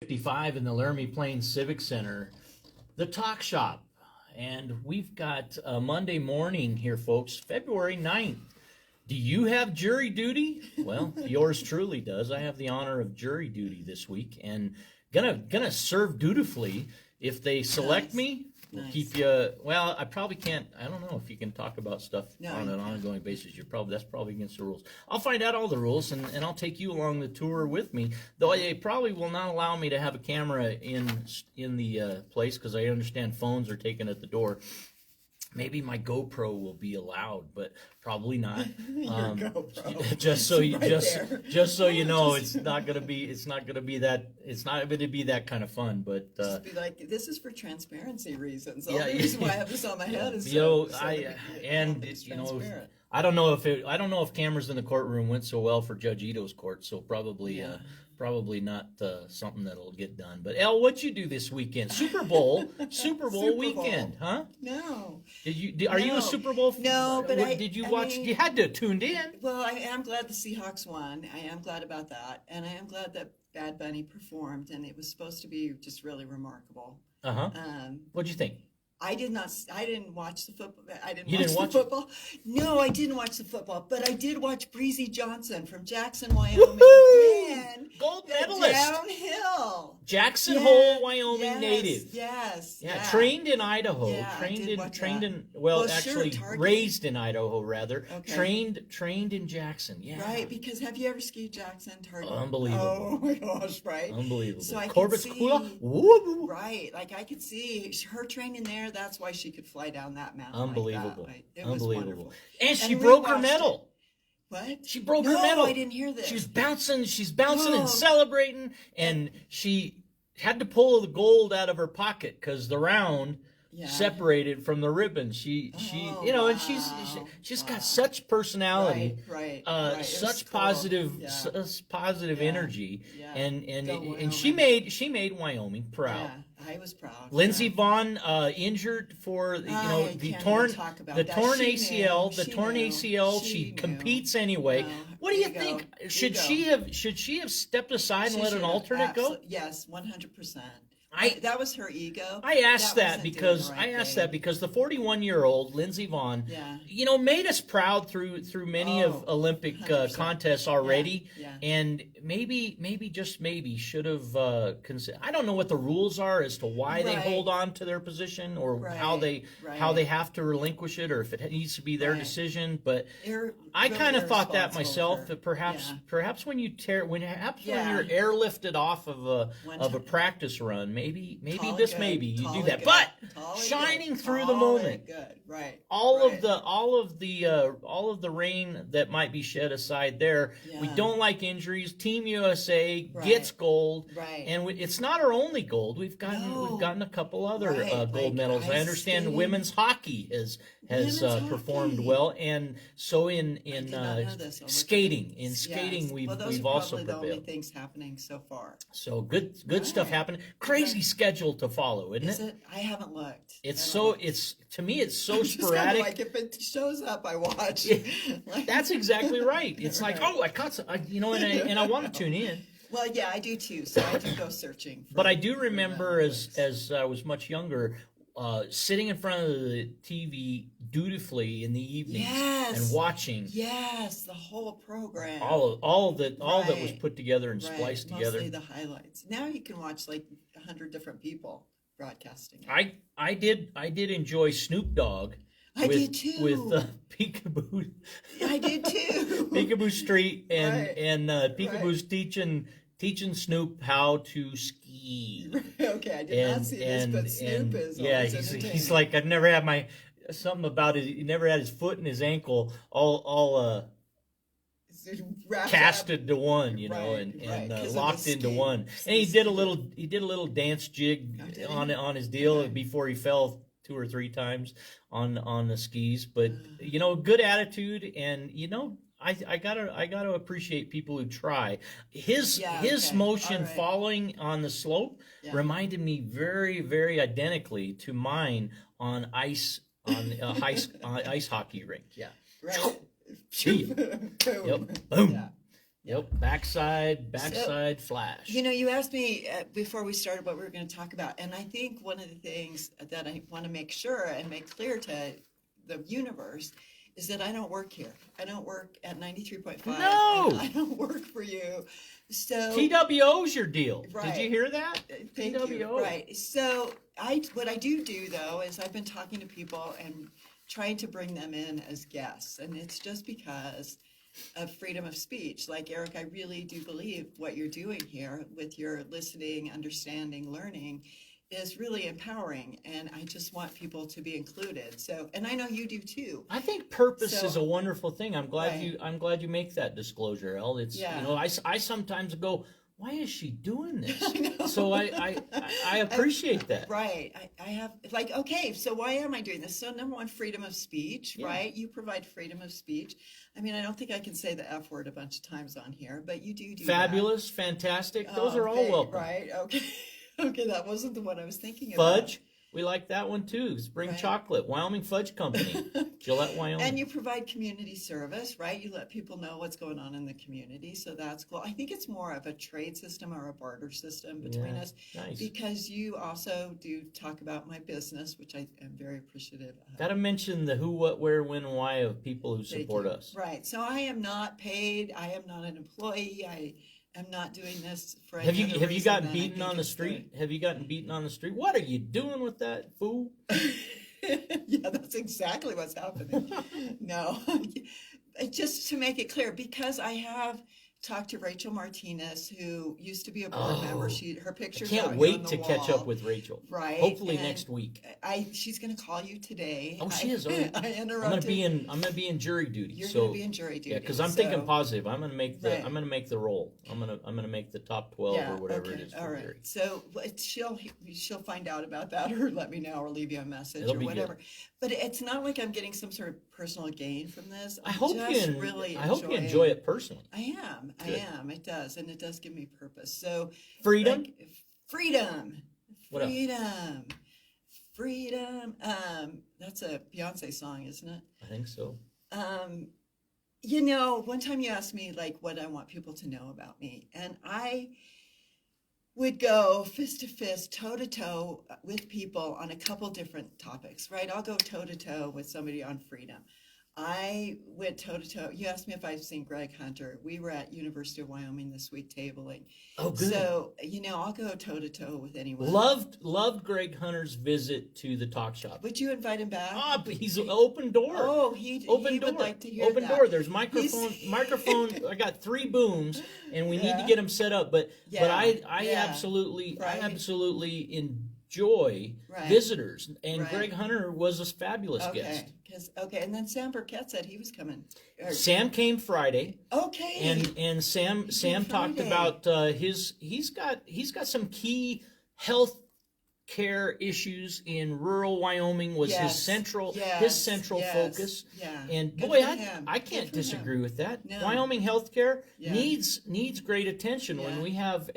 7:55 in the Laramie Plains Civic Center, the Talk Shop. And we've got Monday morning here, folks, February 9th. Do you have jury duty? Well, yours truly does. I have the honor of jury duty this week and gonna serve dutifully. If they select me, we'll keep you. Well, I probably can't. I don't know if you can talk about stuff on an ongoing basis. That's probably against the rules. I'll find out all the rules and I'll take you along the tour with me. Though they probably will not allow me to have a camera in the place because I understand phones are taken at the door. Maybe my GoPro will be allowed, but probably not. GoPro. Just so you know, It's not going to be that kind of fun. But just be like, this is for transparency reasons. The Yeah, only reason why I have this on my head is I don't know if cameras in the courtroom went so well for Judge Ito's court, so probably not something that'll get done. But Elle, what'd you do this weekend? Super Bowl weekend, huh? No. Are you a Super Bowl? No, but did you watch? You had to have tuned in. Well, I am glad the Seahawks won. I am glad about that, and I am glad that Bad Bunny performed, and it was supposed to be just really remarkable. What'd you think? I didn't watch the football. You didn't watch football. No, I didn't watch the football, but I did watch Breezy Johnson from Jackson, Wyoming. Woo-hoo! Gold medalist. Downhill. Jackson Hole, Wyoming native. Yes. Yeah, trained in Idaho. Yeah, Raised in Idaho rather. Okay. Trained in Jackson. Yeah. Right, because have you ever skied Jackson, Target? Unbelievable. Oh my gosh, right? Unbelievable. So I Corbett's could see, Kula. Woo-hoo. right, like I could see her training there. That's why she could fly down that mountain. Unbelievable. Like that. It was wonderful. And she broke her rewatched medal. What? She broke her medal. I didn't hear this. She's bouncing and celebrating, and she had to pull the gold out of her pocket because the round separated from the ribbon. She's got such personality, right. such Cool. positive energy, Yeah. and she made Wyoming proud. Yeah, I was proud. Lindsey Vonn injured for the torn ACL. She competes anyway. No. What do you think? Should she have stepped aside and let an alternate go? Yes, 100%. That was her ego. I asked that because the 41-year-old Lindsey Vonn, made us proud through many of Olympic contests already, and maybe just maybe should have considered. I don't know what the rules are as to why they hold on to their position or how they have to relinquish it or if it needs to be their decision. But I kind of thought that myself. That perhaps when you're airlifted off of a practice run. Maybe you do that, but shining through the moment. Good, right. All of the rain that might be shed aside there. Yeah. We don't like injuries. Team USA gets gold, and it's not our only gold. We've gotten a couple other gold medals. I understand women's hockey has performed well, and so in skating. In skating, we've also prevailed. Those are probably the only things happening so far. So good stuff happening. Crazy schedule to follow, isn't it? Is it? I haven't looked. To me it's so I'm sporadic. Like if it shows up, I watch. That's exactly right. It's like, I caught and I want to tune in. Well, yeah, I do too. So I do go searching. But I do remember as I was much younger, sitting in front of the TV dutifully in the evenings and watching. Yes, the whole program. All that was put together and spliced together. Mostly the highlights. Now you can watch like 100 different people broadcasting it. I did enjoy Snoop Dogg. I did too. With Peekaboo. I did too. Peekaboo Street and Peekaboo's teaching Snoop how to ski. Okay, I did not see this, but Snoop is he's like, I've never had something about he never had his foot and his ankle all casted to one, and locked into one. And he did a little dance jig on his deal before he fell 2 or 3 times on the skis. But good attitude, and I gotta appreciate people who try. His motion falling on the slope reminded me very, very identically to mine on ice on a ice hockey rink. Yeah. Right. Yep. Boom. Yep, backside flash. You know, you asked me before we started what we were going to talk about, and I think one of the things that I want to make sure and make clear to the universe is that I don't work here. I don't work at 93.5. No! I don't work for you. So TWO's your deal. Right. Did you hear that? Thank you. Right. So what I do though is I've been talking to people and trying to bring them in as guests, and it's just because of freedom of speech. Like, Eric, I really do believe what you're doing here with your listening, understanding, learning is really empowering, and I just want people to be included. So, and I know you do too. I think purpose So- is a wonderful thing. I'm glad Right. I'm glad you make that disclosure, El. It's Yeah. you know, I sometimes go, why is she doing this? I know. So I appreciate that. Right. I have, like, okay, so why am I doing this? So, number one, freedom of speech, Yeah. right? You provide freedom of speech. I mean, I don't think I can say the F word a bunch of times on here, but you do that. Fabulous, fantastic. Those are all Okay, welcome. Right. Okay. Okay. That wasn't the one I was thinking about. Fudge, we like that one too. Spring Right. chocolate, Wyoming Fudge Company, Gillette, Wyoming. And you provide community service, right? You let people know what's going on in the community. So that's cool. I think it's more of a trade system or a barter system between Yeah, us, nice. because you also do talk about my business, which I am very appreciative of. Got to mention the who, what, where, when, and why of people who Thank support you. us. Right. So I am not paid. I am not an employee. I am not doing this for Have any you other have you reason gotten than I beaten think on the it's street? Have you gotten beaten on the street? What are you doing with that fool? Yeah, that's exactly what's happening. No, just to make it clear, because I have talked to Rachel Martinez, who used to be a board member. Oh, Her I pictures can't out here wait on the to catch wall. up with Rachel. Right. Hopefully and next week. she's going to call you today. Oh, she is. Oh, I I'm interrupted. gonna be in jury duty. You're so going to be in jury duty. yeah, because I'm thinking so- positive. I'm gonna make the Right. I'm gonna make the roll. I'm gonna make the top 12 or whatever it is for all right. jury. So she'll find out about that, or let me know, or leave you a message, It'll or be good. whatever. But it's not like I'm getting some sort of personal gain from this. I hope just you really I hope you enjoying- enjoy it personally. I am. Good. It does, and it does give me purpose. So Freedom. like, freedom, What else? freedom. That's a Beyonce song, isn't it? I think so. You know, one time you asked me like what I want people to know about me, and I would go fist to fist, toe to toe with people on a couple different topics, right? I'll go toe to toe with somebody on freedom. I went toe to toe. You asked me if I've seen Greg Hunter. We were at University of Wyoming this week tabling. Oh, good. So, you know, I'll go toe to toe with anyone. Loved Greg Hunter's visit to the talk shop. Would you invite him back? Ah, but he's an open door. Oh, Open he door. would like to hear Open that. door. There's microphone. He's- Microphone. I got 3 booms, and we need to Yeah. get them set up. But Yeah, I yeah. absolutely Right. enjoy Right. visitors, and Right. Greg Hunter was a fabulous Okay, guest. and then Sam Burkett said he was coming. Sam came Friday, Okay. and Sam talked Friday. about he's got some key health care issues in rural Wyoming was his Yes, central yes, focus. Yeah. And Good boy, for him. I Good can't for him. disagree with that. No. Wyoming healthcare Yeah. needs great attention. When Yeah. we have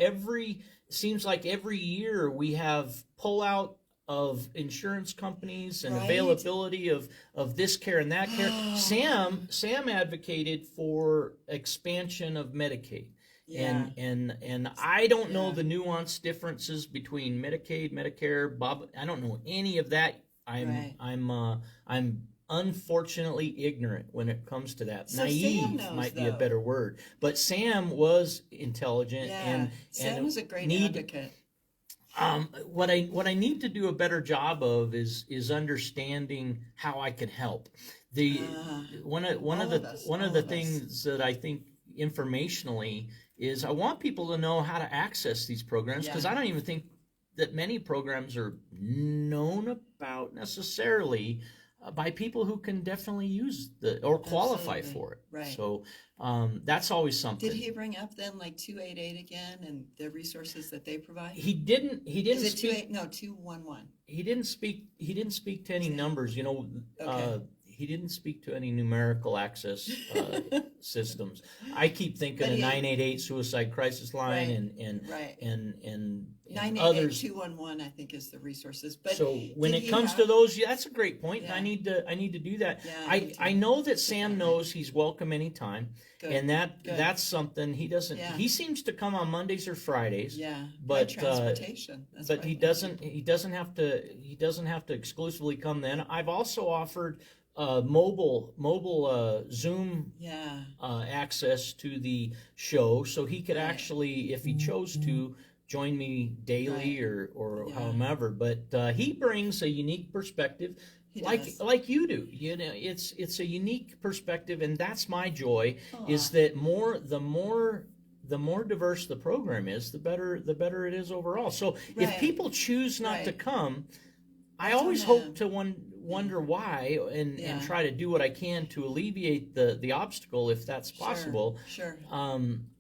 seems like every year we have pullout of insurance companies and Right. availability of this care and that care. Sam advocated for expansion of Medicaid. Yeah. And I don't know Yeah. the nuanced differences between Medicaid, Medicare, Bob. I don't know any of that. Right. I'm unfortunately ignorant when it comes to that. So Sam Naive knows, might be a though. better word. But Sam was intelligent Yeah. and Sam was a great need advocate. what I need to do a better job of is understanding how I can help. One of all the of us, one of all the of us. things that I think informationally is I want people to know how to access these programs, because Yeah. I don't even think that many programs are known about necessarily by people who can definitely use or qualify Absolutely. for it. Right. So that's always something. Did he bring up then like 288 again and the resources that they provide? He didn't Is it speak. 211? He didn't speak to any numbers. Okay. didn't speak to any numerical access systems. I keep thinking But of he- 988 suicide crisis line Right, right. and 988 others. 211, I think, is the resources. But So when did it he comes have- to those, yeah, that's a great point. Yeah. I need to do that. Yeah, me too. I know that Sam knows he's welcome anytime, Good, and good. that's something he doesn't. Yeah. He seems to come on Mondays or Fridays. Yeah, but, by transportation. That's But why he I- doesn't have to exclusively come then. I've also offered mobile Zoom Yeah, access to the show, so he could Right. actually, if he chose to, join me daily or Yeah. however. But he brings a unique perspective, he like does. like you do. You know, it's a unique perspective, and that's my joy. Is Aw. that the more diverse the program is, the better it is overall. So if Right. people choose not to Right. come, I That's on always them. hope to wonder why and Yeah. try to do what I can to alleviate the obstacle if that's Sure, possible. Sure.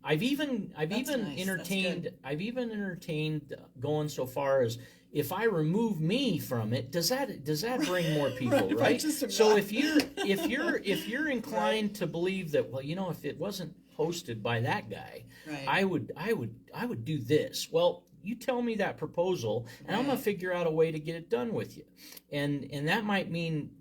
I've even That's nice. That's entertained good. I've even entertained going so far as, if I remove me from it, does that bring more people, Right, if I right? just am So not- if you're inclined to believe that, well, if it wasn't hosted by that guy, Right. I would do this. Well, you tell me that proposal, and I'm gonna Right. figure out a way to get it done with you. And that might mean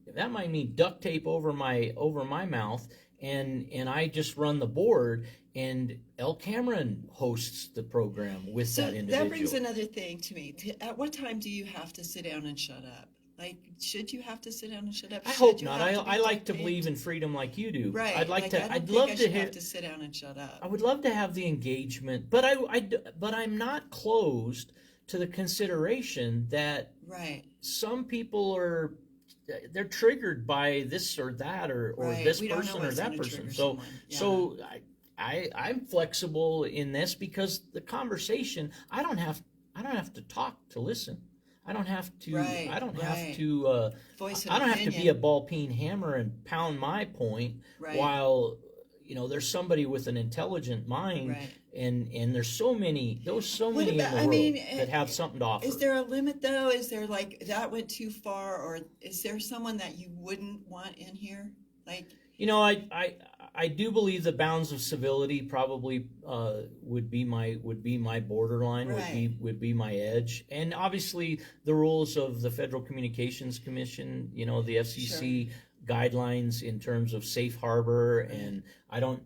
duct tape over my mouth, and I just run the board, and El Cameron hosts the program with So that individual. that brings another thing to me. At what time do you have to sit down and shut up? Like, should you have to sit down and shut up? I Should hope you not. have be I like to duct-taped? believe in freedom like you do. Right. I'd like to. I don't I'd think love I to should hear. have to sit down and shut up. I would love to have the engagement, but I'm not closed to the consideration that Right. some people they're triggered by this or that or Right. this We don't know person or what's that gonna person. trigger So someone. Yeah. so I'm flexible in this, because the conversation, I don't have to talk to listen. I don't have to. Right, I don't right. have to. Voice an I don't have to be opinion. a ball peen hammer and pound my point Right. while there's somebody with an intelligent mind, Right. and there's so many What in about- the I world mean, that have something to offer. Is there a limit though? Is there like that went too far, or is there someone that you wouldn't want in here? Like, I do believe the bounds of civility probably would be my borderline, Right. would be my edge, and obviously the rules of the Federal Communications Commission, the FCC guidelines in terms of safe harbor, and I'm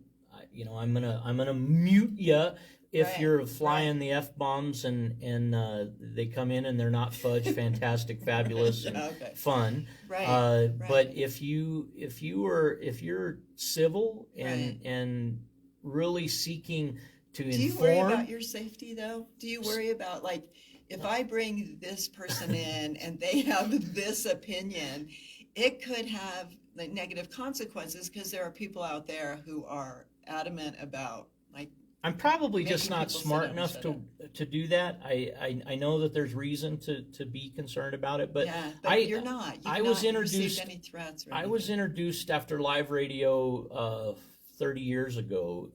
gonna mute you if Right, you're flying the F-bombs and they come in and they're not fudge, fantastic, fabulous, and Yeah, okay. fun. right. But if you're civil Right. and really seeking to Do you worry inform, about your safety though? Do you worry about, like, if I bring this person in and they have this opinion, it could have like negative consequences, because there are people out there who are adamant about, like, I'm probably just making not people sit smart down and enough shut to do that. I know that there's reason to be concerned about it, but yeah, but I you're not. You've I was not received introduced- any threats. Or I was anything. introduced after live radio 30 years ago.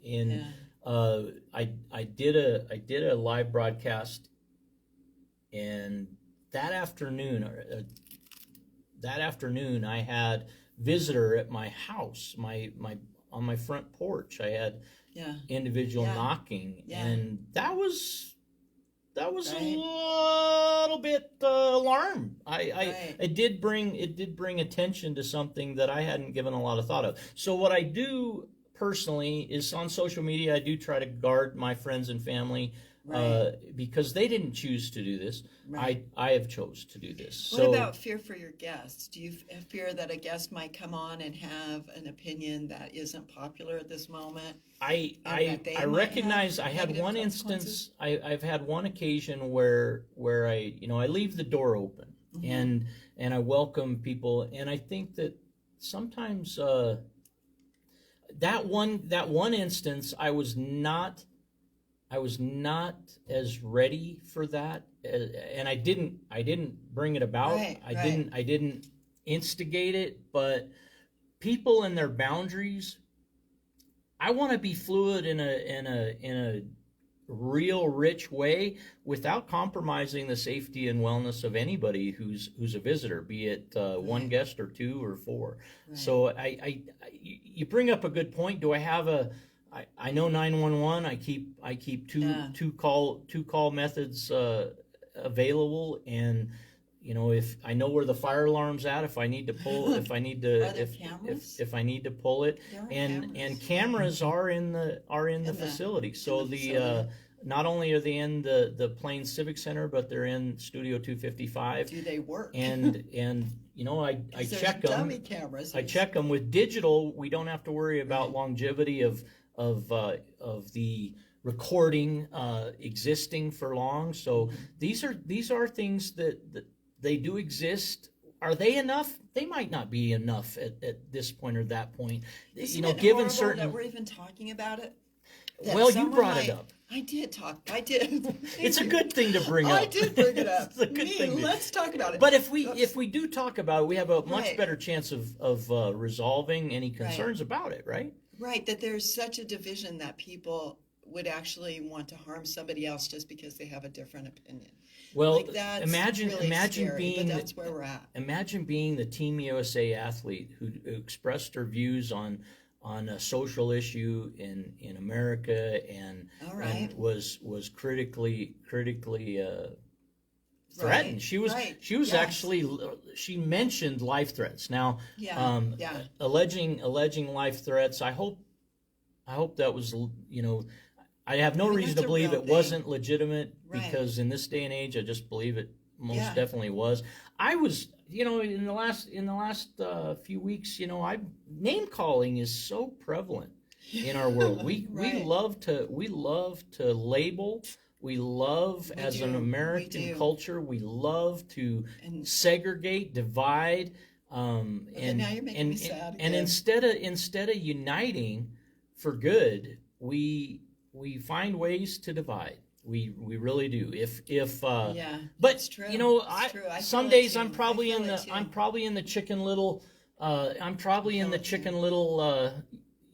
I did a live broadcast, and that afternoon I had visitor at my house, on my front porch. I had Yeah. individual Yeah. knocking, Yeah. and that was Right. a little bit alarmed. Right. It did bring attention to something that I hadn't given a lot of thought of. So what I do personally is, on social media, I do try to guard my friends and family, Right. because they didn't choose to do this. Right. I have chose to do this. What So about fear for your guests? Do you fear that a guest might come on and have an opinion that isn't popular at this moment? and that they I might recognize have I had negative one consequences? instance. I've had one occasion where I leave the door open, Mhm. and I welcome people, and I think that sometimes that one instance I was not as ready for that, and I didn't bring it about. Right, I right. didn't instigate it, but people and their boundaries. I want to be fluid in a real rich way without compromising the safety and wellness of anybody who's a visitor, be it one guest or two or four. Right. So you bring up a good point. Do I have I know 911. I keep two call methods available, and if I know where the fire alarm's at, if I need to pull, if I need to, Are there cameras? if I need to pull it, There are and cameras are in the facility. So facility. not only are they in the Plains Civic Center, but they're in Studio 255. Do they work? And I 'Cause there's check them. dummy cameras. I check them with digital. We don't have to worry about longevity of the recording existing for long. So these are things that they do exist. Are they enough? They might not be enough at this point or that point. Isn't it Given horrible certain. that we're even talking about it? That Well, you someone brought it might- up. I did talk. I did. It's a good thing to bring up. I did bring it up. It's a good Me, thing to- let's talk about it. But if we do talk about it, we have a much Right. better chance of resolving any concerns about it, right? Right, that there's such a division that people would actually want to harm somebody else just because they have a different opinion. Well, Like, that's imagine really scary, being but that's where we're at. Imagine being the Team USA athlete who expressed her views on a social issue in America and, All right. and was critically threatened. Right, She was right, yes. actually she mentioned life threats. Now, Yeah. alleging life threats. I hope that was I have no I mean, reason that's to a believe real it thing. wasn't legitimate Right. because in this day and age, I just believe it most Yeah. definitely was. I was, in the last few weeks, name calling is so prevalent in our world. We Right. love to label. We love, We as an do. American We do. culture, we love to And segregate, divide, Okay, now you're making me sad and again. instead of uniting for good, we find ways to divide. We really do. yeah, But it's true. I It's true. I some feel it days too. I'm probably I in feel the it too. I'm probably in the Chicken Little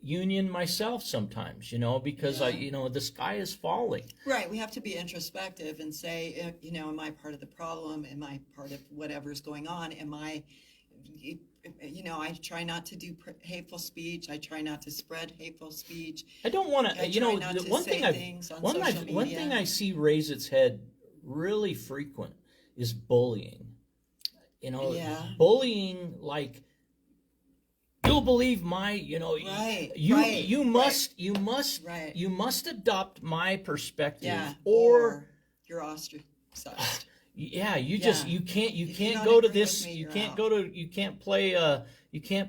union myself sometimes, because Yeah. the sky is falling. Right, we have to be introspective and say, am I part of the problem? Am I part of whatever's going on? I try not to do hateful speech. I try not to spread hateful speech. I don't want I to, try not the to one say thing things on one social one media. thing I see raise its head really frequent is bullying. Yeah. Bullying, like, you'll believe my, Right, you right, you right. must adopt my perspective, Yeah, or you're ostracized. yeah, you Yeah. just you can't If you don't go to agree with this me, you you're can't out. go to you can't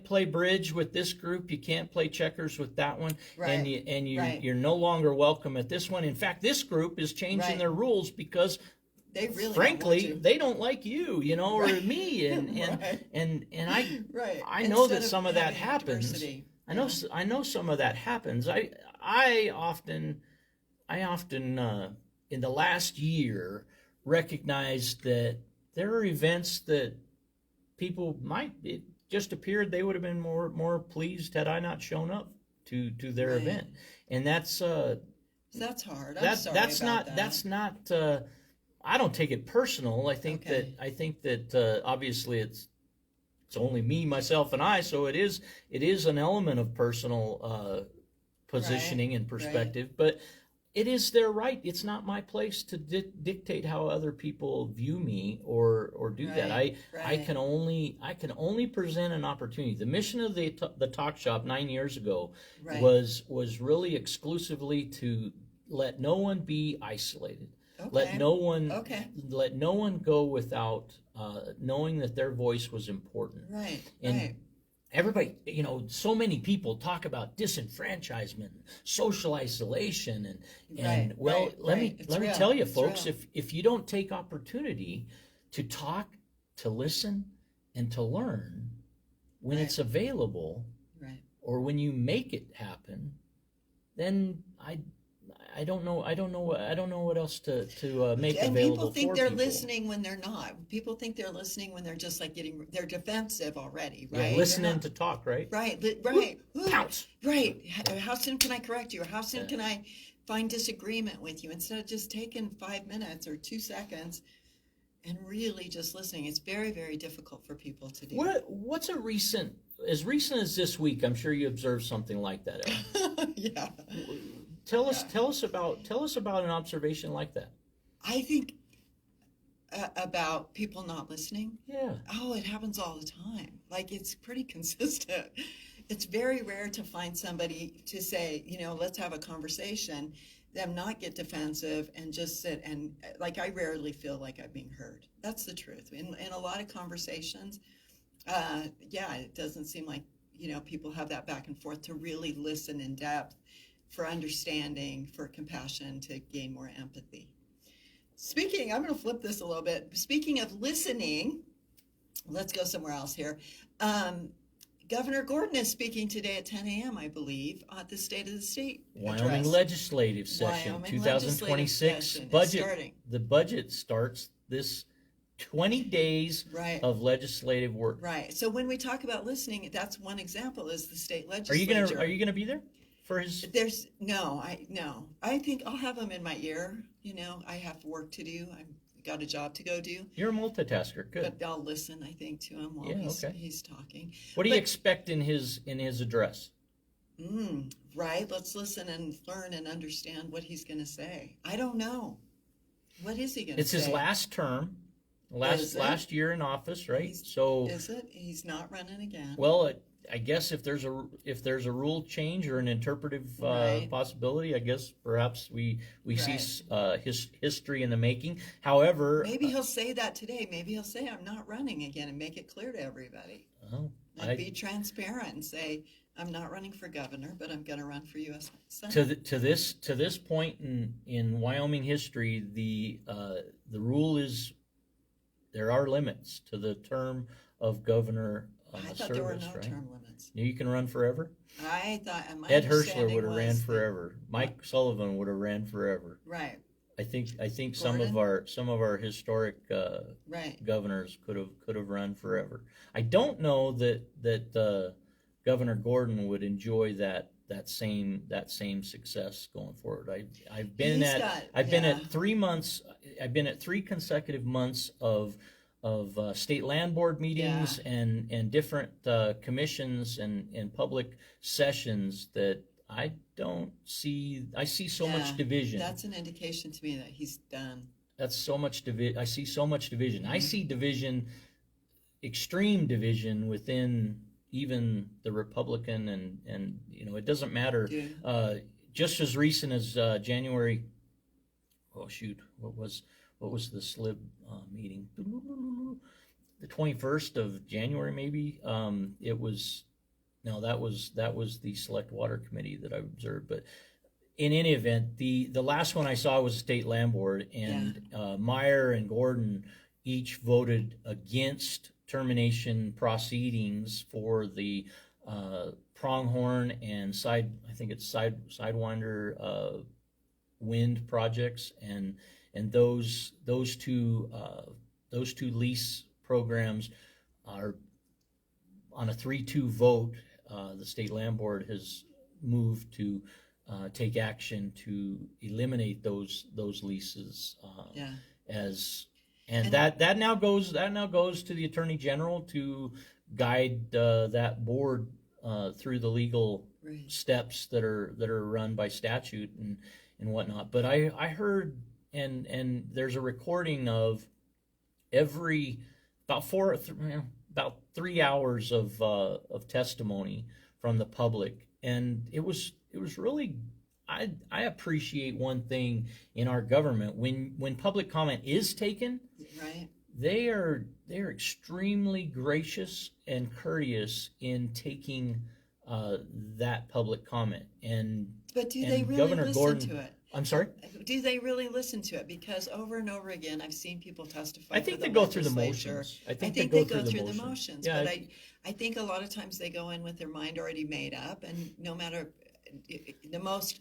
play bridge with this group, you can't play checkers with that one, and Right, right. you're no longer welcome at this one. In fact, this group is changing Right. their rules because They really frankly don't want they don't like you, or Right. me, and Right. I Right. I know that Instead of some of that having happens. diversity, I know some of that happens. I often in the last year recognized that there are events that people it just appeared they would have been more pleased had I not shown up to their Right. event, and that's That's hard. I'm that's sorry that's about not that. that's not I don't take it personal. I think Okay. that obviously it's only me, myself, and I, so it is an element of personal positioning and perspective, but it is their right. It's not my place to dictate how other people view me or do that. I Right. can only present an opportunity. The mission of the Talk Shop 9 years ago Right. was really exclusively to let no one be isolated. Let Okay. no one Okay. let no one go without knowing that their voice was important. Right. And right. everybody, so many people talk about disenfranchisement, social isolation, and Right, well, right, let right. me It's let me real. tell you, It's folks, real. if you don't take opportunity to talk, to listen, and to learn when Right. it's available, Right. or when you make it happen, then I don't know what else to make And available people think for they're people. listening when they're not. People think they're listening when they're just like they're defensive already, Yeah, right? They're listening not- to talk, right? Right, right. Ooh, Pounce. Right. How soon can I correct you? Or how soon can I find disagreement with you instead of just taking 5 minutes or 2 seconds and really just listening. It's very, very difficult for people to do. What's as recent as this week? I'm sure you observed something like that, Ellen. Yeah. Tell us about an observation like that. I think about people not listening. Yeah. Oh, it happens all the time. Like, it's pretty consistent. It's very rare to find somebody to say, let's have a conversation, them not get defensive and just sit and, like, I rarely feel like I'm being heard. That's the truth. In a lot of conversations, it doesn't seem like, people have that back and forth to really listen in depth for understanding, for compassion, to gain more empathy. I'm going to flip this a little bit. Speaking of listening, let's go somewhere else here. Governor Gordon is speaking today at 10 a.m., I believe, at the State of the State Wyoming address. legislative session, Wyoming 2026 legislative session is budget. starting. The budget starts this 20 days Right. of legislative work. Right. So when we talk about listening, that's one example is the state legislature. Are you gonna be there for his? No. I think I'll have him in my ear. I have work to do. I've got a job to go do. You're a multitasker. Good. But I'll listen, I think, to him while he's talking. What do you expect in his address? Right. Let's listen and learn and understand what he's going to say. I don't know. What is he going to say? It's his last term, last year in office, right? Is it? He's not running again. Well, I guess if there's a rule change or an interpretive possibility, I guess perhaps we see his history in the making. However, maybe he'll say that today. Maybe he'll say I'm not running again and make it clear to everybody. And be transparent and say I'm not running for governor, but I'm going to run for U.S. Senate. To this point in Wyoming history, the rule is there are limits to the term of governor. I thought there were no term limits. You can run forever. I thought Ed Herschler would have ran forever. Mike Sullivan would have ran forever. Right. I think Gordon? some of our historic governors could have run forever. I don't know that Governor Gordon would enjoy that same success going forward. I've been at 3 months. I've been at 3 consecutive months of state land board meetings and different commissions and public sessions that I see so much division. That's an indication to me that he's done. That's so much division. I see so much division. I see division, extreme division within even the Republican and it doesn't matter. Just as recent as January. Oh shoot, what was the SLIB meeting? The 21st of January, maybe. That was the Select Water Committee that I observed. But in any event, the last one I saw was the State Land Board, and Meyer and Gordon each voted against termination proceedings for the Pronghorn and Sidewinder wind projects, and those two lease programs are on a 3-2 vote. The State Land Board has moved to take action to eliminate those leases that now goes to the Attorney General to guide that board through the legal steps that are run by statute and whatnot. But I heard and there's a recording of about 3 hours of testimony from the public, and it was really. I appreciate one thing in our government when public comment is taken. Right. They are extremely gracious and courteous in taking that public comment. But do they really Governor listen Gordon, to it? I'm sorry? Do they really listen to it? Because over and over again, I've seen people testify. I think they go through the motions. I think they go through the motions. Yeah, but I think a lot of times they go in with their mind already made up, and no matter the most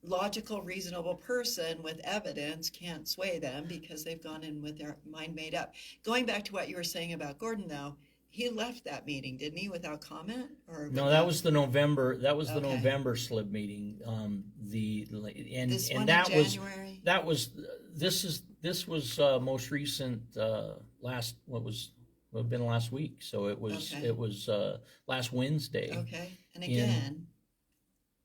logical, reasonable person with evidence can't sway them because they've gone in with their mind made up. Going back to what you were saying about Gordon, though, he left that meeting, didn't he, without comment? Or No, that was the November. That was the Okay. November SLIB meeting. And this and one that in was January? this was most recent. Last what would have been last week. So it was Okay. last Wednesday. Okay, and in- again,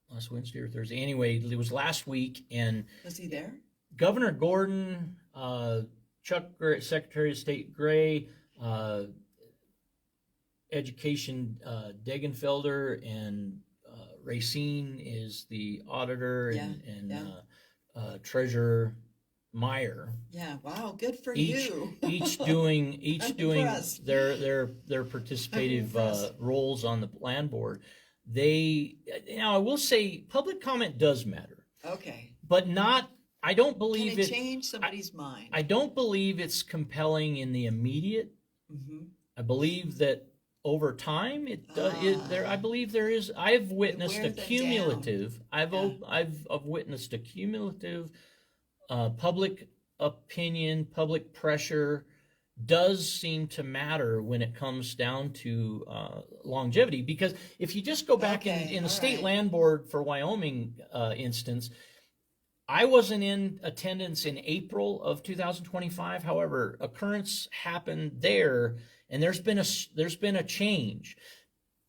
Last Wednesday or Thursday. Anyway, it was last week, and was he there? Governor Gordon, Chuck Gray, Secretary of State Gray, Education Degenfelder, and Racine is the auditor, and yeah. Treasurer Meyer. Yeah, wow, good for Each you. each doing I'm doing impressed. their participative impressed. roles on the land board. Now I will say public comment does matter, Okay. but not. I don't Can believe it change somebody's mind? I don't believe it's compelling in the immediate. Mhm. I believe that over time I believe there is. I've witnessed wear a them cumulative. Yeah. I've witnessed a cumulative public opinion, public pressure does seem to matter when it comes down to longevity. Because if you just go back Okay, in the all state right. land board for Wyoming instance, I wasn't in attendance in April of 2025. However, occurrence happened there, and there's been a change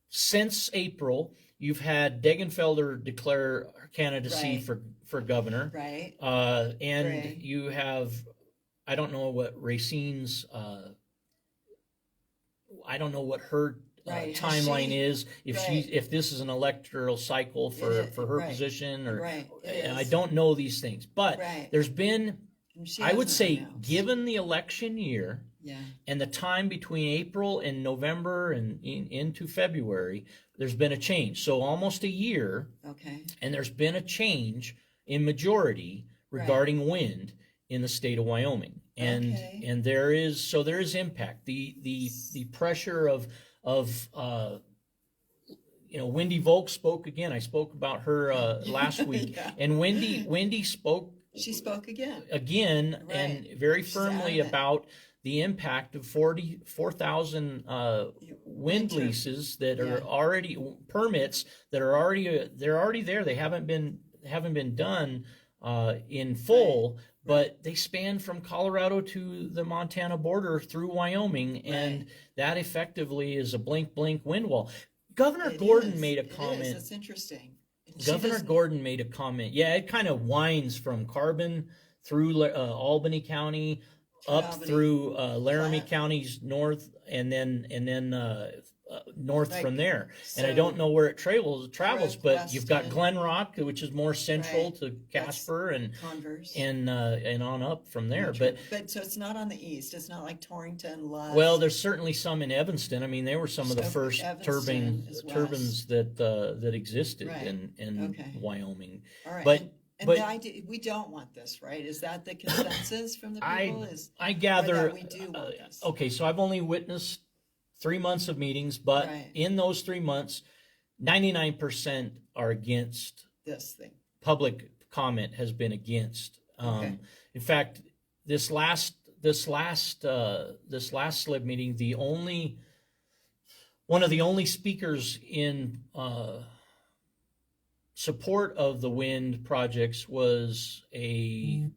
since April. You've had Degenfelder declare candidacy Right. for governor, Right. and Right. you have, I don't know what Racine's, I don't know what her Right. Has timeline she- is. right. If this is an electoral cycle for her right. position, or Right. It and I is. don't know these things, but Right. there's been, And she I would hasn't say, announced. given the election year Yeah. and the time between April and November and into February, there's been a change. So almost a year, Okay. and there's been a change in majority regarding wind in the state of Wyoming. And Okay. and there is impact. The pressure of Wendy Volk spoke again. I spoke about her last week, Yeah. and Wendy spoke She spoke again. again and Right. very She's firmly adamant. about the impact of 44,000 wind Winter. leases that are Yeah. already permits that are already they're already there. They haven't been done in full, but they span from Colorado to the Montana border through Wyoming, and Right. that effectively is a blink wind wall. Governor It Gordon is. made a It is. comment. It's interesting. She Governor doesn't- Gordon made a comment. Yeah, it kind of winds from Carbon through Albany County up Albany. through Laramie Platte. County's north, and then north Right. from there. And I So- don't know where it travels, but you've got Weston. Glen Rock, which is more central Right. to Casper, Converse. and on up from there. But But so it's not on the east. It's not like Torrington, Lusk. well, there's certainly some in Evanston. I mean, they were some of the So first Evanston is west. turbines that existed Right. in Okay. Wyoming. All right. but- and but- the idea, we don't want this, right? Is that the consensus from the people? Is I gather. that we do want this. Okay, so I've only witnessed 3 months of meetings, but Right. in those 3 months, 99% are against. this thing? Public comment has been against. Okay. In fact, this last SLIB meeting, one of the only speakers in support of the wind projects was a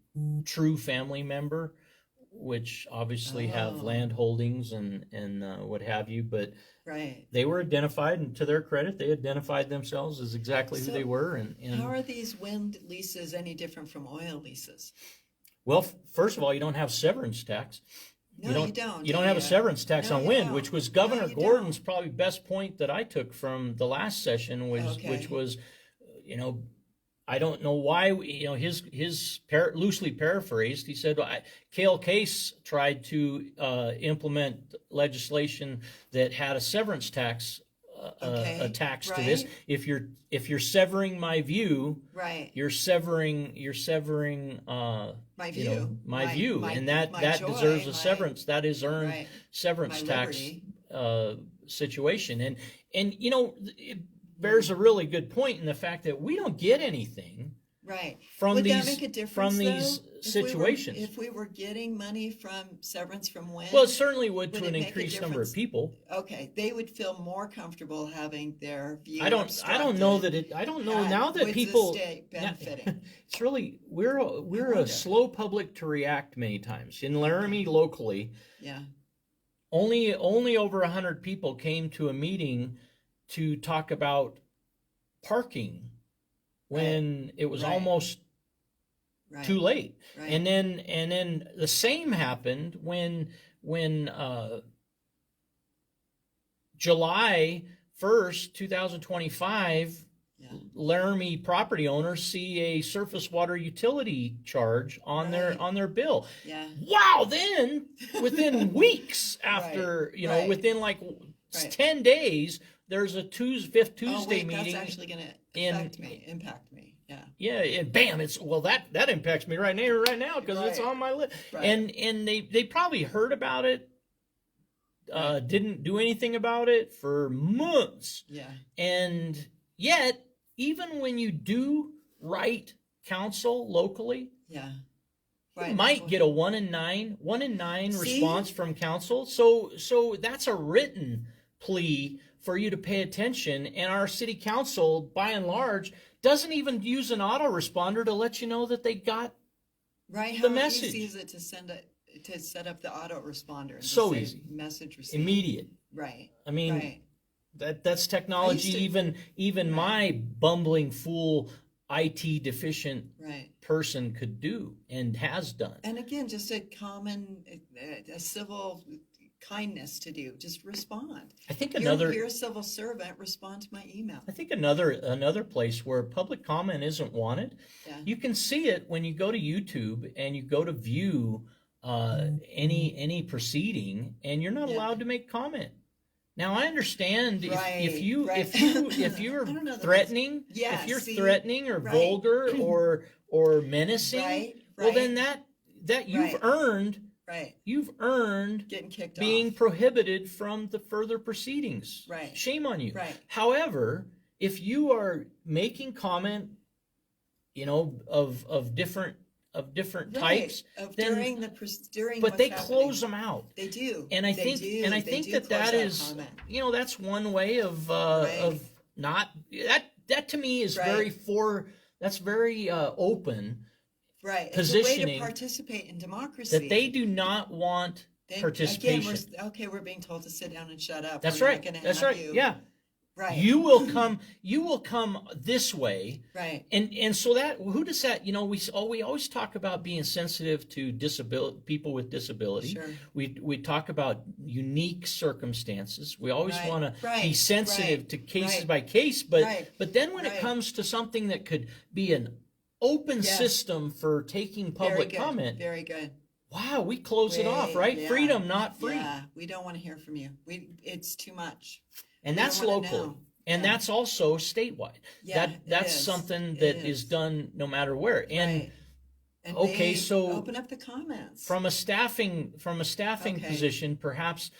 true family member, which obviously have Oh. land holdings and what have you, but Right. they were identified, and to their credit, they identified themselves as exactly who So, they were. And How are these wind leases any different from oil leases? well, first of all, you don't have severance tax. No, you don't. You don't have a severance tax No, on you wind, don't. which was No, Governor you Gordon's don't. probably best point that I took from the last session, Okay. which was, I don't know why, his loosely paraphrased, he said, Cale Case tried to implement legislation that had a severance tax Okay, attached to this. right. If you're severing my view, Right. you're severing My view. my view, my- and that my that joy, deserves a my- severance. That is earned Right. severance My tax liberty. situation, and it bears a really good point in the fact that we don't get anything Right. from Would these that make a difference, from these though, situations. if we were getting money from severance from WIN? Well, it certainly would Would to it an make a increased number of difference? people. Okay, they would feel more comfortable having their view I don't know obstructed. that it. I don't know now that With people. the state benefiting. It's really we're a wonder. slow public to react many times. In Laramie locally, Yeah. only over 100 people came to a meeting to talk about parking when it was Right. almost Right. too late. Right. And then the same happened when July 1st, 2025, Yeah. Laramie property owners see a surface water utility charge on Right. their bill. Yeah. Wow, then within weeks after, Right. within like Right. 10 days, there's a fifth Tuesday Oh, wait, meeting. that's actually going to impact me. Yeah. Yeah, and bam, it's that impacts me right now because it's Right. on my list. Right. And they probably heard about it, didn't do anything about it for months. Yeah. And yet, even when you do write counsel locally, Yeah. you Right. might get a 1 in 9 See? response from counsel. So that's a written plea for you to pay attention. And our city council, by and large, doesn't even use an autoresponder to let you know that they got Right. the How message. easy is it to set up the autoresponder? And So say easy. Message received. immediate. Right. I mean, Right. that's technology. to- Even my bumbling fool, IT deficient Right. person could do and has done. And again, just a common, a civil kindness to do. Just respond. I think You're a civil servant. Respond to my email. I think another place where public comment isn't wanted. Yeah. You can see it when you go to YouTube and you go to view any proceeding, and you're not Yeah. allowed to make comment. Now I understand if Right, you right. if you're I don't know that threatening, Yeah, if you're see? threatening or Right. vulgar or menacing, Right. well Right. then that you've Right. earned Right. Getting kicked being off. prohibited from the further proceedings. Right. Shame on you. Right. However, if you are making comment, of different types, Of then during but what's they happening. close them out. They do. And I They think do. and I They think do that close is comment. that's one way of not that to me is Right. that's very open Right. positioning It's a way to participate in democracy. that they do not want participation. Again, we're being told to sit down and shut up. That's We're right. not gonna That's have right. you. Yeah. Right. You will come this way. Right. And so that who does that? We always talk about being sensitive to people with disability. Sure. We talk about unique circumstances. We always Right, want to be right, sensitive right, to cases right, by case, but right, then when it right. comes to something that could be an open Yes. system for taking public Very good. comment, Very good. wow, we close it off, Way- right? yeah, Freedom, not free. Yeah, we don't want to hear from you. It's too much. And We that's don't wanna local. know. And Yeah. that's also statewide. Yeah, That's it is. something It that is is. done no matter where. And Right. And okay, they so open up the comments. from a staffing Okay. position, perhaps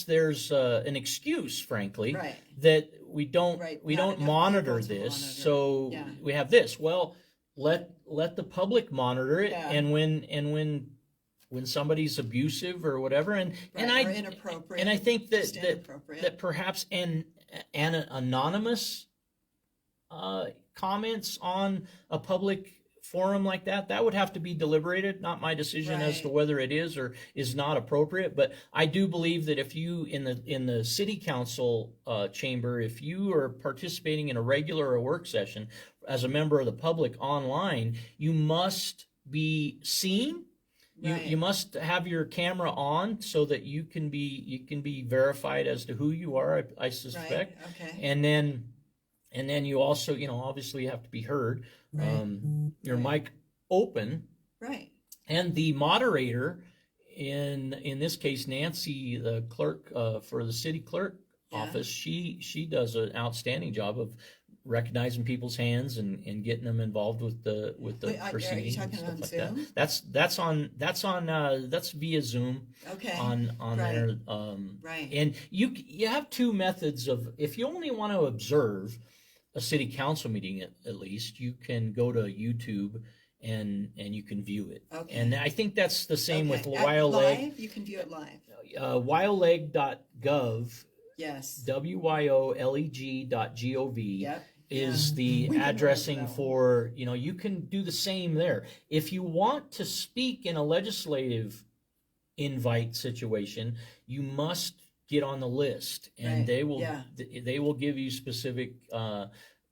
there's an excuse, frankly, Right. that we don't Right, we not don't enough monitor people to this. monitor. So Yeah. we have this. Well, let the public monitor it, Yeah. and when somebody's abusive or whatever, and Right, or inappropriate. and I think Just inappropriate. that perhaps an anonymous comments on a public forum like that would have to be deliberated. Not my decision as to Right. whether it is or is not appropriate, but I do believe that if you in the city council chamber, if you are participating in a regular or work session as a member of the public online, you must be seen. Right. You must have your camera on so that you can be verified as to who you are, I suspect. Right. Okay. And then you also, obviously you have to be heard. Right. Your Right. mic open, Right. and the moderator, in this case Nancy, the clerk for the city clerk Yeah. office, she does an outstanding job of recognizing people's hands and getting them involved with the Wait, are you proceedings and talking stuff on like Zoom? that. That's via Zoom Okay. on Right. there. Right. And you have two methods of, if you only want to observe, a city council meeting at least, you can go to YouTube and you can view it. Okay. And I think that's the same with Okay. WyoLeg. Live? You can view it live. WyoLeg.gov, Yes. WYOLEG.gov Yep. is Yeah. the We can addressing remember that for, you can do the same there. If you want to speak in a legislative invite situation, you must get on the list, and Right. they will Yeah. they will give you specific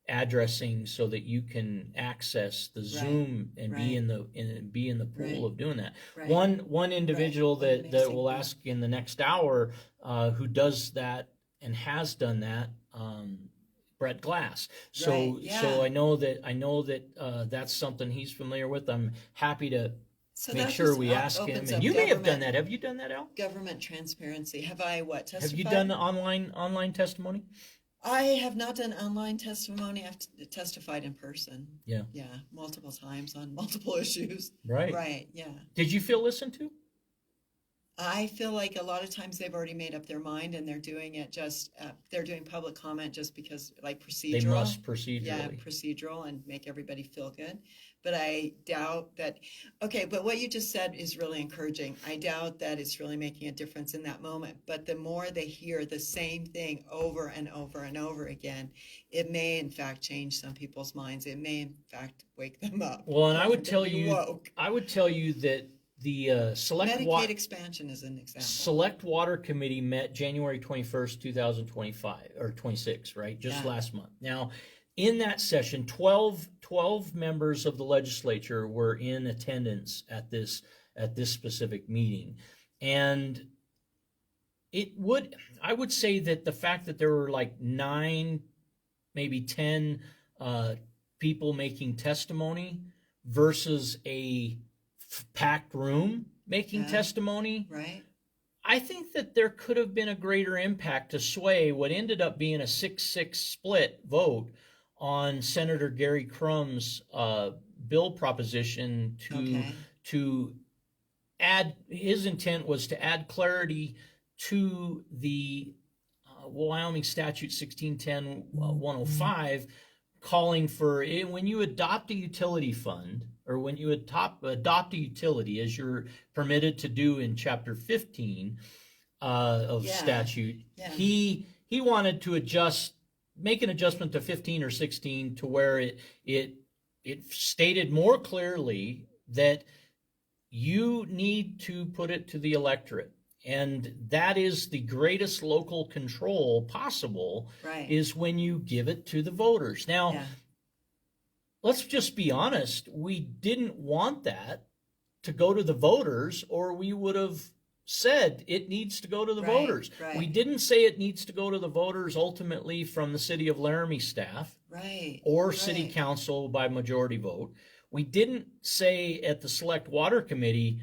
addressing so that you can access the Zoom and be in the pool Right. of doing that. Right. One individual Right. that Amazing. will ask in the next hour who does that and has done that, Brett Glass. So Right, yeah. so I know that that's something he's familiar with. I'm happy to So make that sure just we ask him. opens And up you may have done government- that. Have you done that, Al? Government transparency. Have I testified? Have you done online testimony? I have not done online testimony. I've testified in person. Yeah. Yeah, multiple times on multiple issues. Right. Right, yeah. Did you feel listened to? I feel like a lot of times they've already made up their mind and they're doing it they're doing public comment just because, like, procedural. They must procedurally. Yeah, procedural and make everybody feel good. But I doubt that, okay, but what you just said is really encouraging. I doubt that it's really making a difference in that moment. But the more they hear the same thing over and over and over again, it may in fact change some people's minds. It may in fact wake them up. Well, and I would They'll tell be you, woke. that the Medicaid expansion is an example. Select Water Committee met January 21st, 2025, or 26, right? Just Yeah. last month. Now, in that session, 12 members of the legislature were in attendance at this specific meeting. And I would say that the fact that there were like 9, maybe 10 people making testimony versus a packed room making Yeah. testimony, Right? I think that there could have been a greater impact to sway what ended up being a 6-6 split vote on Senator Gary Crumb's bill proposition to add. His intent was to add clarity to the Wyoming Statute 1610-105, calling for when you adopt a utility fund, or when you adopt a utility, as you're permitted to do in Chapter 15 of Yeah. statute, Yeah. he wanted to make an adjustment to 15 or 16 to where it stated more clearly that you need to put it to the electorate. And that is the greatest local control possible, Right. is when you give it to the voters. Now, Yeah. let's just be honest. We didn't want that to go to the voters, or we would have said it needs to go to the Right, voters. right. We didn't say it needs to go to the voters ultimately from the city of Laramie staff Right. or city Right. council by majority vote. We didn't say at the Select Water Committee.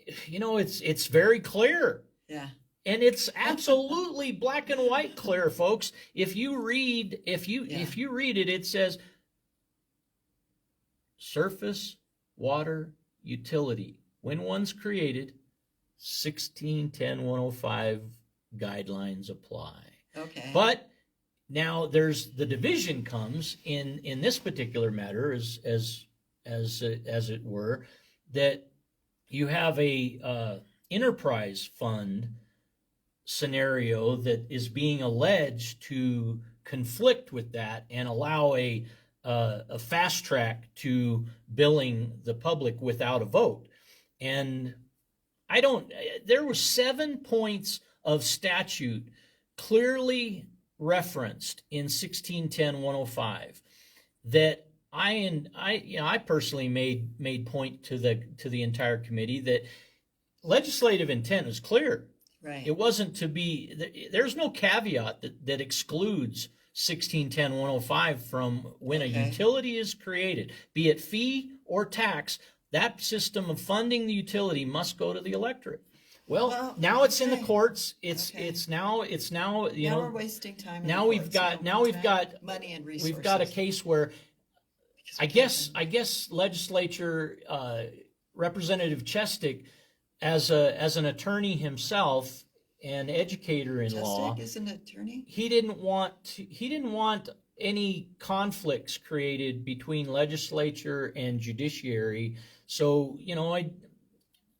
It's very clear. Yeah. And it's absolutely black and white clear, folks. If you read it, it says surface water utility. When one's created, 1610-105 guidelines apply. Okay. But now there's the division comes in this particular matter, as it were, that you have a enterprise fund scenario that is being alleged to conflict with that and allow a fast track to billing the public without a vote. And there were 7 points of statute clearly referenced in 1610-105 that I personally made point to the entire committee that legislative intent is clear. Right. It wasn't to be. There's no caveat that excludes 1610-105 from when a Okay. utility is created, be it fee or tax. That system of funding the utility must go to the electorate. Well, now it's in the okay. courts. It's Okay. now Now we're wasting time. in now the we've courts, got- now we've time, got- money and resources. we've got a case where Because I we guess can't- legislature Representative Chestic, as an attorney himself and educator in law, Chestic is an attorney. he didn't want any conflicts created between legislature and judiciary. So,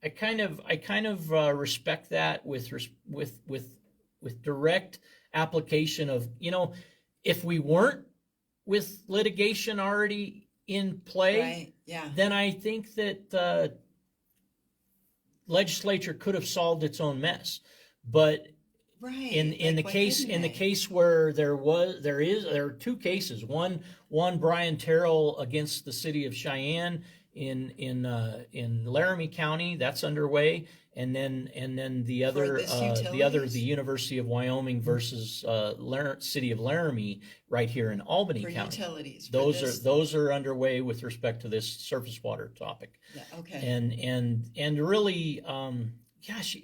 I kind of respect that with direct application of, if we weren't with litigation already in play, Right. Yeah. then I think that legislature could have solved its own mess. But Right. in the Like, why case couldn't they? where there are two cases. One Brian Terrell against the city of Cheyenne in Laramie County, that's underway, and then the other this utilities? the University of Wyoming versus city of Laramie right here in Albany For County. utilities. For Those this- are underway with respect to this surface water topic. Yeah, okay. And really, gosh,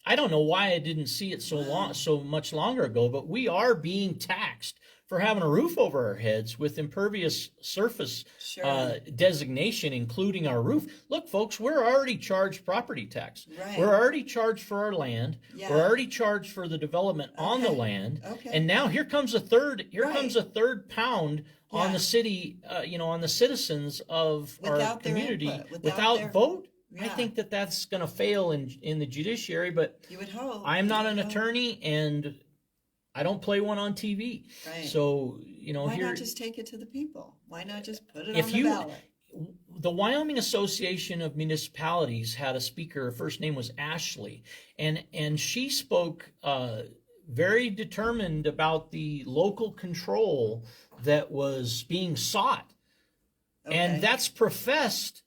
I don't know why I didn't see it so much longer ago, but we are being taxed for having a roof over our heads with impervious surface Sure. designation, including our roof. Look, folks, we're already charged property tax. Right. We're already charged for our land. Yeah. We're already charged for the development on the Okay. land. Okay. And now here comes a third. Right. Comes a third pound on Yeah. the city. On the citizens of our Without their community input, without their- vote. I Yeah. think that's going to fail in the judiciary, but You would hope. I'm You not would an hope. attorney and I don't play one on TV. Right. So, Why here not just take it to the people? Why not just put it If on the you- ballot? the Wyoming Association of Municipalities had a speaker. Her first name was Ashley, and she spoke very determined about the local control that was being sought, Okay. and that's professed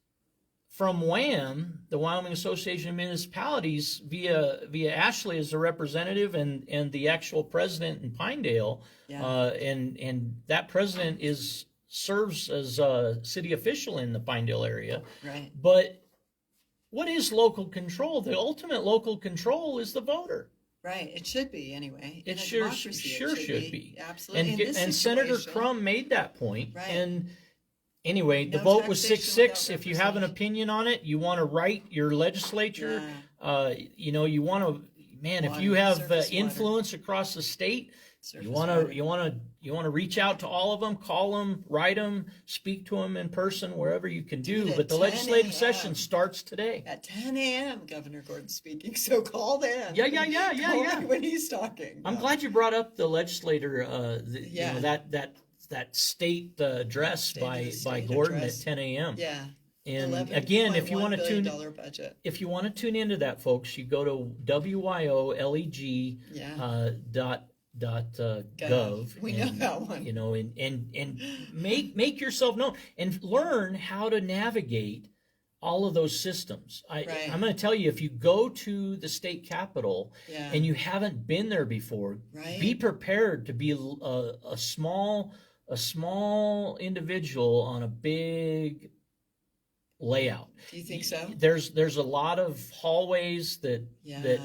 from WAM, the Wyoming Association of Municipalities, via Ashley as the representative and the actual president in Pinedale, Yeah. and that president serves as a city official in the Pinedale area. Right. But what is local control? The ultimate local control is the voter. Right. It should be anyway. It In a sure democracy, should be. Absolutely. In this And Senator situation, Crum made that point. Right. And anyway, the No vote was taxation 6-6. without If you have an representation. opinion on it, you want to write your legislature. You want to, man, if you Water, have surface water. influence across the state, Surface you water. want to reach out to all of them, call them, write them, speak to them in person, wherever you can Do do. it But the at 10 legislative session a.m. starts today. At 10 a.m., Governor Gordon's speaking, so call then. Yeah. Call me when he's talking. I'm glad you brought up the legislator, Yeah. that state address State of by the state Gordon address. at 10 a.m. Yeah. And again, if you want to $11.1 tune billion budget. if you want to tune into that, folks, you go to wyoleg Yeah. .gov. We know that one. And make yourself known and learn how to navigate all of those systems. Right. I'm going to tell you, if you go to the state capitol Yeah. and you haven't been there before, Right. be prepared to be a small individual on a big layout. Do you think so? There's a lot of hallways that Yeah.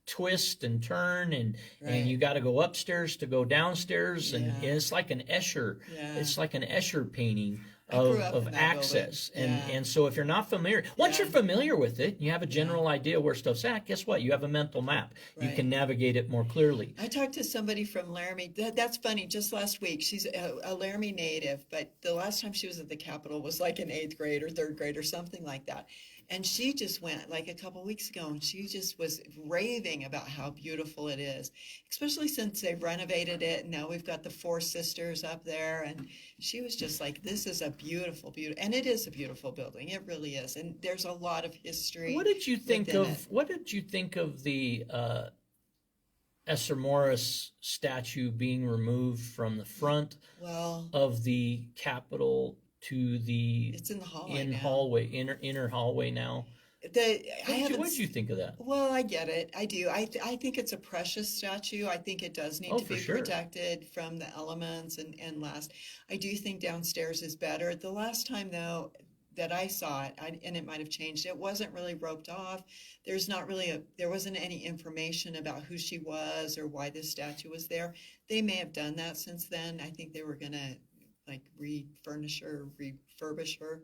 twist and turn and Right. you got to go upstairs to go downstairs and Yeah. it's like an Escher. Yeah. It's like an Escher painting I grew of, up of in that access. building. Yeah. And so if you're not familiar, once Yeah. you're familiar with it, you have a general idea where stuff's at, guess what? You have a mental map. You Right. can navigate it more clearly. I talked to somebody from Laramie. That's funny. Just last week, she's a Laramie native, but the last time she was at the Capitol was like in 8th grade or 3rd grade or something like that. And she just went like a couple weeks ago, and she just was raving about how beautiful it is, especially since they've renovated it. And now we've got the Four Sisters up there, and she was just like, "This is a beautiful, beautiful," and it is a beautiful building. It really is, and there's a lot of history. What did you think within of it. what did you think of the Esser Morris statue being removed from the front Well, of the Capitol to the it's in the hallway now. inner hallway now? What did you think of that? Well, I get it. I do. I think it's a precious statue. I think it does need Oh, to for be sure. protected from the elements and last. I do think downstairs is better. The last time though that I saw it, and it might have changed, it wasn't really roped off. There wasn't any information about who she was or why this statue was there. They may have done that since then. I think they were gonna like refurnish her, refurbish her.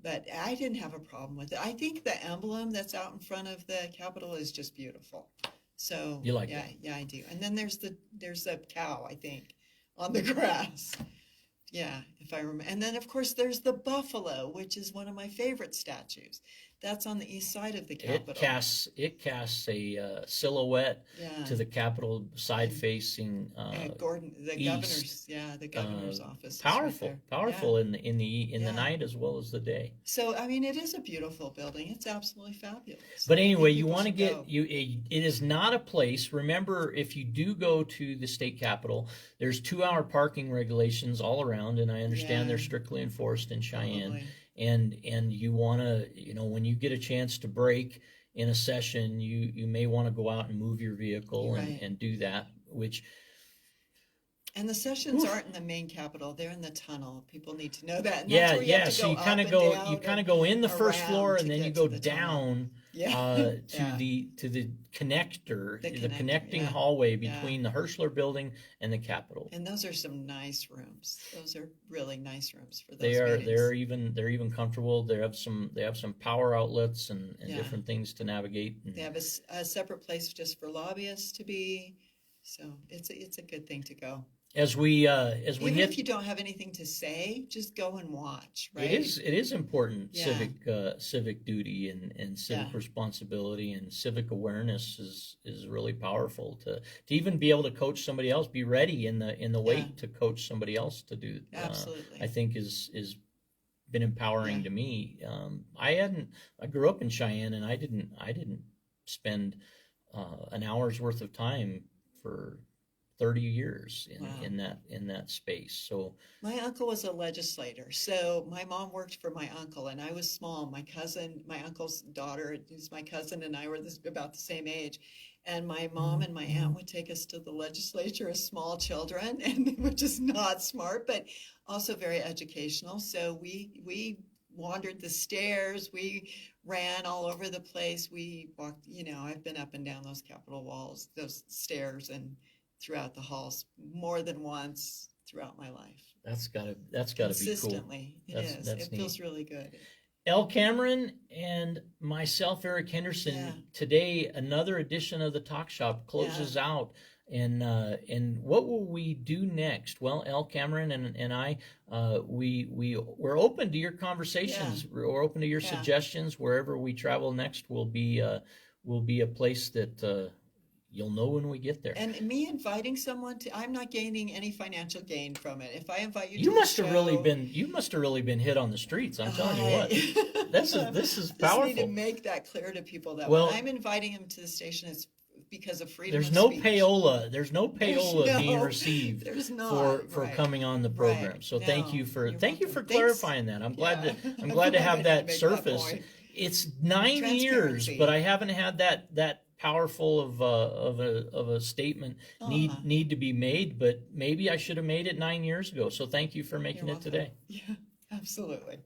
But I didn't have a problem with it. I think the emblem that's out in front of the Capitol is just beautiful. So You like yeah, it? yeah, I do. And then there's the cow, I think, on the grass. Yeah, if I remember. And then, of course, there's the buffalo, which is one of my favorite statues. That's on the east side of the Capitol. It casts a silhouette Yeah. to the Capitol side facing Gordon, the east. governor's, the governor's office. is powerful, right there. powerful Yeah. in the Yeah. night as well as the day. So, I mean, it is a beautiful building. It's absolutely fabulous. But I think anyway, you people want to should get go. it is not a place. Remember, if you do go to the state capitol, there's 2-hour parking regulations all around, and I understand Yeah. they're strictly enforced in Cheyenne. Probably. And you want to, when you get a chance to break in a session, you may want to go out and move your vehicle Right. and do that, which And the sessions Oof. aren't in the main Capitol; they're in the tunnel. People need to know that. And yeah, that's where you have to so go you kind up of and go down you kind of and go in the first around floor, to and then get you to go the tunnel. down Yeah. to Yeah. the connector, The the connector, connecting yeah. hallway Yeah. between the Hirschler building and the Capitol. And those are some nice rooms. Those are really nice rooms for those They are meetings. they're even comfortable. They have some power outlets and Yeah. different things to navigate. And They have a separate place just for lobbyists to be. So it's a good thing to go. as we Even hit, if you don't have anything to say, just go and watch. Right? it is important. Yeah. Civic duty and civic Yeah. responsibility and civic awareness is really powerful to even be able to coach somebody else. Be ready in the wait Yeah. to coach somebody else to do. Absolutely. I think is been empowering Yeah. to me. I grew up in Cheyenne, and I didn't spend an hour's worth of time for 30 years Wow. in that space. So My uncle was a legislator, so my mom worked for my uncle, and I was small. My uncle's daughter, who's my cousin, and I were about the same age. And my mom and my aunt would take us to the legislature as small children, and which is not smart, but also very educational. So we wandered the stairs, we ran all over the place. We walked, I've been up and down those Capitol walls, those stairs, and throughout the halls more than once throughout my life. that's gotta be cool. Consistently, it That's- is. that's It feels really good. Elle Cameron and myself, Eric Henderson. Yeah. Today, another edition of the Talk Shop closes out. And what will we do next? Well, Elle Cameron and I, we're open to your conversations. We're open to your Yeah. suggestions. Wherever we travel next will be a place that you'll know when we get there. And me inviting someone I'm not gaining any financial gain from it. If I invite you to You the must have really show, been hit on the streets. I'm telling you what. This is Just need powerful. to make that clear to people that Well, when I'm inviting them to the station, it's because of freedom There's of no speech. payola. There's no There's payola being no- received There's not for right. coming on the program. Right. So No, thank you for you're welcome. for Thanks. clarifying that. I'm glad Yeah. to I'm glad to have I that make surface. point. It's 9 years, Transparency. but I haven't had that powerful of a statement need to be made. But maybe I should have made it 9 years ago. So thank you for making You're it today. welcome. Yeah, absolutely.